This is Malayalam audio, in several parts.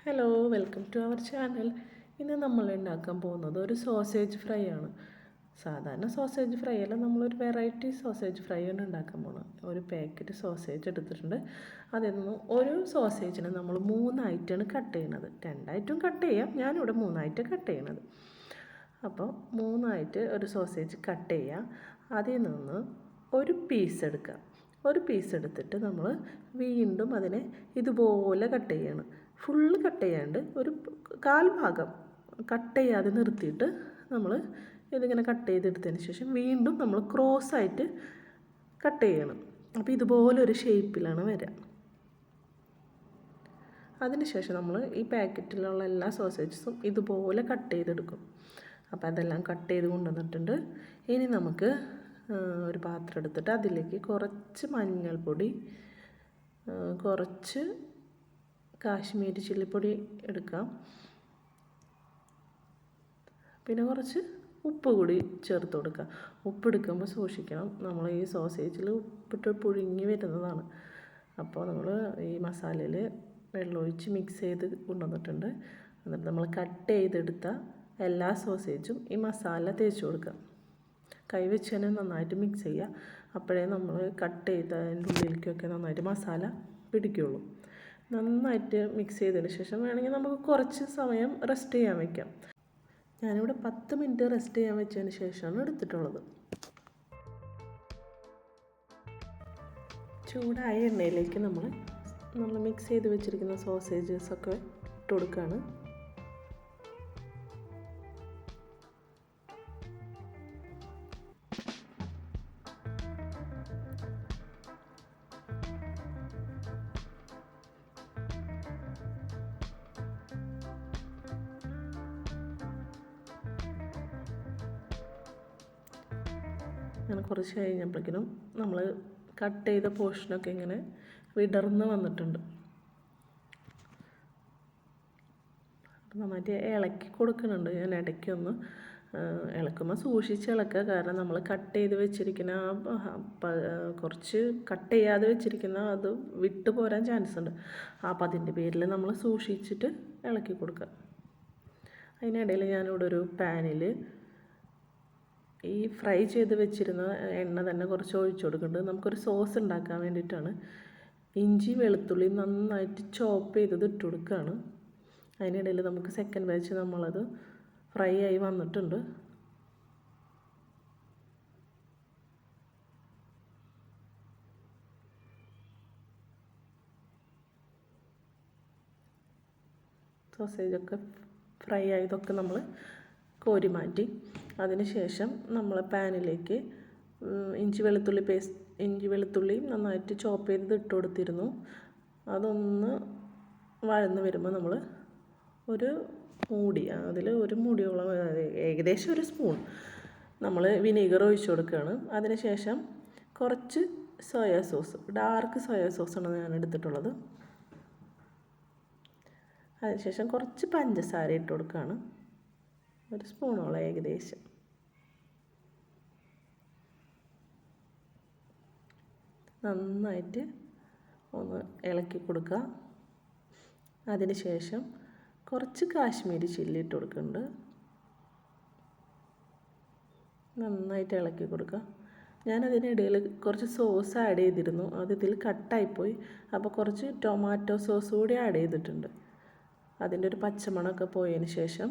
Hello, welcome to our channel. ഇന്ന് നമ്മൾ ഉണ്ടാക്കാൻ പോകുന്നത് ഒരു സോസേജ് ഫ്രൈ ആണ്. സാധാരണ സോസേജ് ഫ്രൈ അല്ല, നമ്മളൊരു വെറൈറ്റി സോസേജ് ഫ്രൈ ആണ് ഉണ്ടാക്കാൻ പോകുന്നത്. ഒരു പാക്കറ്റ് സോസേജ് എടുത്തിട്ടുണ്ട്. അതിൽ നിന്ന് ഒരു സോസേജിന് നമ്മൾ 3ആയിട്ടാണ് കട്ട് ചെയ്യുന്നത്. 2ആയിട്ടും കട്ട് ചെയ്യാം, ഞാനിവിടെ 3ആയിട്ട് കട്ട് ചെയ്യണത്. അപ്പോൾ 3ആയിട്ട് ഒരു സോസേജ് കട്ട് ചെയ്യുക. അതിൽ നിന്ന് ഒരു പീസ് എടുക്കുക. ഒരു പീസ് എടുത്തിട്ട് നമ്മൾ വീണ്ടും അതിനെ ഇതുപോലെ കട്ട് ചെയ്യണം. ഫുള്ള് കട്ട് ചെയ്യാണ്ട് ഒരു കാൽ ഭാഗം കട്ട് ചെയ്യാതെ നിർത്തിയിട്ട് നമ്മൾ ഇതിങ്ങനെ കട്ട് ചെയ്തെടുത്തതിന് ശേഷം വീണ്ടും നമ്മൾ ക്രോസായിട്ട് കട്ട് ചെയ്യണം. അപ്പോൾ ഇതുപോലൊരു ഷേപ്പിലാണ് വരിക. അതിനുശേഷം നമ്മൾ ഈ പാക്കറ്റിലുള്ള എല്ലാ സോസേജസും ഇതുപോലെ കട്ട് ചെയ്തെടുക്കും. അപ്പോൾ അതെല്ലാം കട്ട് ചെയ്ത് കൊണ്ടുവന്നിട്ടുണ്ട്. ഇനി നമുക്ക് ഒരു പാത്രം എടുത്തിട്ട് അതിലേക്ക് കുറച്ച് മഞ്ഞൾപ്പൊടി, കുറച്ച് കാശ്മീരി ചില്ലിപ്പൊടി എടുക്കാം, പിന്നെ കുറച്ച് ഉപ്പ് കൂടി ചേർത്ത് കൊടുക്കുക. ഉപ്പെടുക്കുമ്പോൾ സൂക്ഷിക്കണം, നമ്മൾ ഈ സോസേജിൽ ഉപ്പിട്ട് പുഴുങ്ങി വരുന്നതാണ്. അപ്പോൾ നമ്മൾ ഈ മസാലയിൽ വെള്ളമൊഴിച്ച് മിക്സ് ചെയ്ത് കൊണ്ടുവന്നിട്ടുണ്ട്. എന്നിട്ട് നമ്മൾ കട്ട് ചെയ്തെടുത്ത എല്ലാ സോസേജും ഈ മസാല തേച്ച് കൊടുക്കുക. കൈവച്ച് തന്നെ നന്നായിട്ട് മിക്സ് ചെയ്യുക. അപ്പോഴേ നമ്മൾ കട്ട് ചെയ്തതിൻ്റെ ഉള്ളിലേക്കൊക്കെ നന്നായിട്ട് മസാല പിടിക്കുള്ളൂ. നന്നായിട്ട് മിക്സ് ചെയ്തതിന് ശേഷം വേണമെങ്കിൽ നമുക്ക് കുറച്ച് സമയം റെസ്റ്റ് ചെയ്യാൻ വയ്ക്കാം. ഞാനിവിടെ 10 മിനിറ്റ് റെസ്റ്റ് ചെയ്യാൻ വെച്ചതിന് ശേഷമാണ് എടുത്തിട്ടുള്ളത്. ചൂടായ എണ്ണയിലേക്ക് നമ്മൾ മിക്സ് ചെയ്ത് വെച്ചിരിക്കുന്ന സോസേജസൊക്കെ ഇട്ട് കൊടുക്കുകയാണ്. അങ്ങനെ കുറച്ച് കഴിഞ്ഞപ്പോഴേക്കും നമ്മൾ കട്ട് ചെയ്ത പോർഷനൊക്കെ ഇങ്ങനെ വിടർന്ന് വന്നിട്ടുണ്ട്. അപ്പം നന്നായിട്ട് ഇളക്കി കൊടുക്കുന്നുണ്ട്. ഞാൻ ഇടയ്ക്കൊന്ന് ഇളക്കുമ്പോൾ സൂക്ഷിച്ച് ഇളക്കുക. കാരണം നമ്മൾ കട്ട് ചെയ്ത് വെച്ചിരിക്കുന്ന കുറച്ച് കട്ട് ചെയ്യാതെ വെച്ചിരിക്കുന്ന അത് വിട്ടു പോരാൻ ചാൻസ് ഉണ്ട്. അപ്പോൾ അതിൻ്റെ പേരിൽ നമ്മൾ സൂക്ഷിച്ചിട്ട് ഇളക്കി കൊടുക്കുക. അതിനിടയിൽ ഞാനിവിടെ ഒരു പാനിൽ ഈ ഫ്രൈ ചെയ്ത് വെച്ചിരുന്ന എണ്ണ തന്നെ കുറച്ച് ഒഴിച്ചു കൊടുക്കുന്നുണ്ട്. നമുക്കൊരു സോസ് ഉണ്ടാക്കാൻ വേണ്ടിയിട്ടാണ്. ഇഞ്ചി വെളുത്തുള്ളി നന്നായിട്ട് ചോപ്പ് ചെയ്തത് ഇട്ട് കൊടുക്കുകയാണ്. അതിനിടയിൽ നമുക്ക് സെക്കൻഡ് ബാച്ച് നമ്മളത് ഫ്രൈ ആയി വന്നിട്ടുണ്ട്. സോസേജൊക്കെ ഫ്രൈ ആയതൊക്കെ നമ്മൾ കോരി മാറ്റി. അതിനുശേഷം നമ്മൾ പാനിലേക്ക് ഇഞ്ചി വെളുത്തുള്ളി നന്നായിട്ട് ചോപ്പ് ചെയ്ത് ഇട്ട് കൊടുത്തിരുന്നു. അതൊന്ന് വഴന്ന് വരുമ്പോൾ നമ്മൾ ഒരു മൂടി, അതിൽ ഒരു മൂടിയോളം, ഏകദേശം ഒരു സ്പൂൺ നമ്മൾ വിനീഗർ ഒഴിച്ചു കൊടുക്കുകയാണ്. അതിനുശേഷം കുറച്ച് സോയാ സോസ്, ഡാർക്ക് സോയാ സോസാണ് ഞാൻ എടുത്തിട്ടുള്ളത്. അതിനുശേഷം കുറച്ച് പഞ്ചസാര ഇട്ട് കൊടുക്കുകയാണ്, ഒരു സ്പൂണോളം ഏകദേശം. നന്നായിട്ട് ഒന്ന് ഇളക്കി കൊടുക്കുക. അതിനുശേഷം കുറച്ച് കാശ്മീരി ചില്ലി ഇട്ട് കൊടുക്കുന്നുണ്ട്. നന്നായിട്ട് ഇളക്കി കൊടുക്കുക. ഞാനതിനിടയിൽ കുറച്ച് സോസ് ആഡ് ചെയ്തിരുന്നു, അത് ഇതിൽ കട്ടായിപ്പോയി. അപ്പോൾ കുറച്ച് ടൊമാറ്റോ സോസ് കൂടി ആഡ് ചെയ്തിട്ടുണ്ട്. അതിൻ്റെ ഒരു പച്ചമണമൊക്കെ പോയതിന് ശേഷം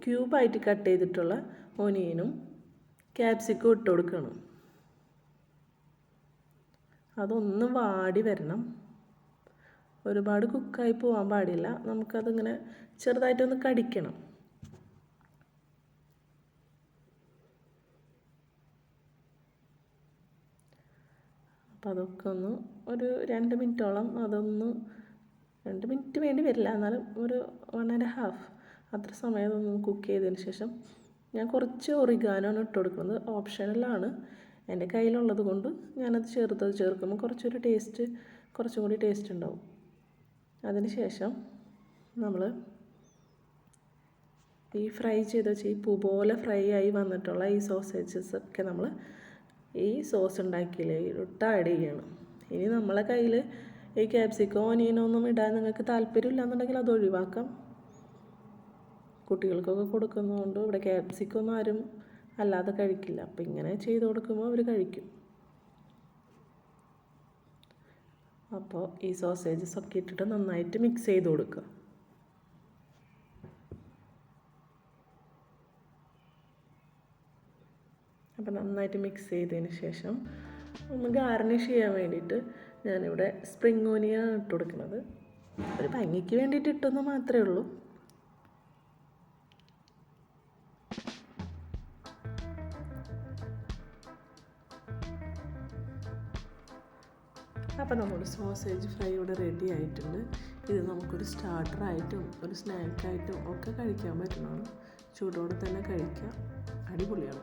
ക്യൂബായിട്ട് കട്ട് ചെയ്തിട്ടുള്ള ഒനിയനും ക്യാപ്സിക്കും ഇട്ട് കൊടുക്കണം. അതൊന്ന് വാടി വരണം, ഒരുപാട് കുക്കായി പോകാൻ പാടില്ല. നമുക്കതിങ്ങനെ ചെറുതായിട്ടൊന്ന് കടിക്കണം. അപ്പോൾ അതൊക്കെ ഒന്ന് ഒരു 2 മിനിറ്റോളം അതൊന്ന്, 2 മിനിറ്റ് വേണ്ടി വരില്ല, എന്നാലും ഒരു 1.5 അത്ര സമയം അതൊന്ന് കുക്ക് ചെയ്തതിന് ശേഷം ഞാൻ കുറച്ച് ഒറിഗാനോണ് ഇട്ട് കൊടുക്കുന്നത്. ഓപ്ഷണലാണ്, എൻ്റെ കയ്യിലുള്ളത് കൊണ്ട് ഞാനത് ചേർക്കുമ്പോൾ കുറച്ചും കൂടി ടേസ്റ്റ് ഉണ്ടാവും. അതിന് ശേഷം നമ്മൾ ഈ ഫ്രൈ ചെയ്ത് വെച്ച് ഈ പൂ പോലെ ഫ്രൈ ആയി വന്നിട്ടുള്ള ഈ സോസേജസൊക്കെ നമ്മൾ ഈ സോസ് ഉണ്ടാക്കിയിട്ട് ആഡ് ചെയ്യണം. ഇനി നമ്മളെ കയ്യിൽ ഈ ക്യാപ്സിക്കോ ഓനിയനോ ഒന്നും ഇടാൻ നിങ്ങൾക്ക് താല്പര്യമില്ല എന്നുണ്ടെങ്കിൽ അത് ഒഴിവാക്കാം. കുട്ടികൾക്കൊക്കെ കൊടുക്കുന്നതുകൊണ്ട് ഇവിടെ ക്യാപ്സിക്കോ ഒന്നും ആരും അല്ലാതെ കഴിക്കില്ല. അപ്പം ഇങ്ങനെ ചെയ്ത് കൊടുക്കുമ്പോൾ അവർ കഴിക്കും. അപ്പോൾ ഈ സോസേജസ് ഒക്കെ ഇട്ടിട്ട് നന്നായിട്ട് മിക്സ് ചെയ്ത് കൊടുക്കുക. അപ്പോൾ നന്നായിട്ട് മിക്സ് ചെയ്തതിന് ശേഷം ഒന്ന് ഗാർണിഷ് ചെയ്യാൻ വേണ്ടിയിട്ട് ഞാനിവിടെ സ്പ്രിംഗ് ഓനിയൻ ഇട്ട് കൊടുക്കുന്നത്. ഒരു ഭംഗിക്ക് വേണ്ടിയിട്ട് ഇട്ടെന്ന് മാത്രമേ ഉള്ളൂ. അപ്പോൾ നമ്മുടെ സോസേജ് ഫ്രൈ ഇവിടെ റെഡി ആയിട്ടുണ്ട്. ഇത് നമുക്കൊരു സ്റ്റാർട്ടറായിട്ടും ഒരു സ്നാക്കായിട്ടും ഒക്കെ കഴിക്കാൻ പറ്റുന്നതാണ്. ചൂടോടെ തന്നെ കഴിക്കാം. അടിപൊളിയാണ്.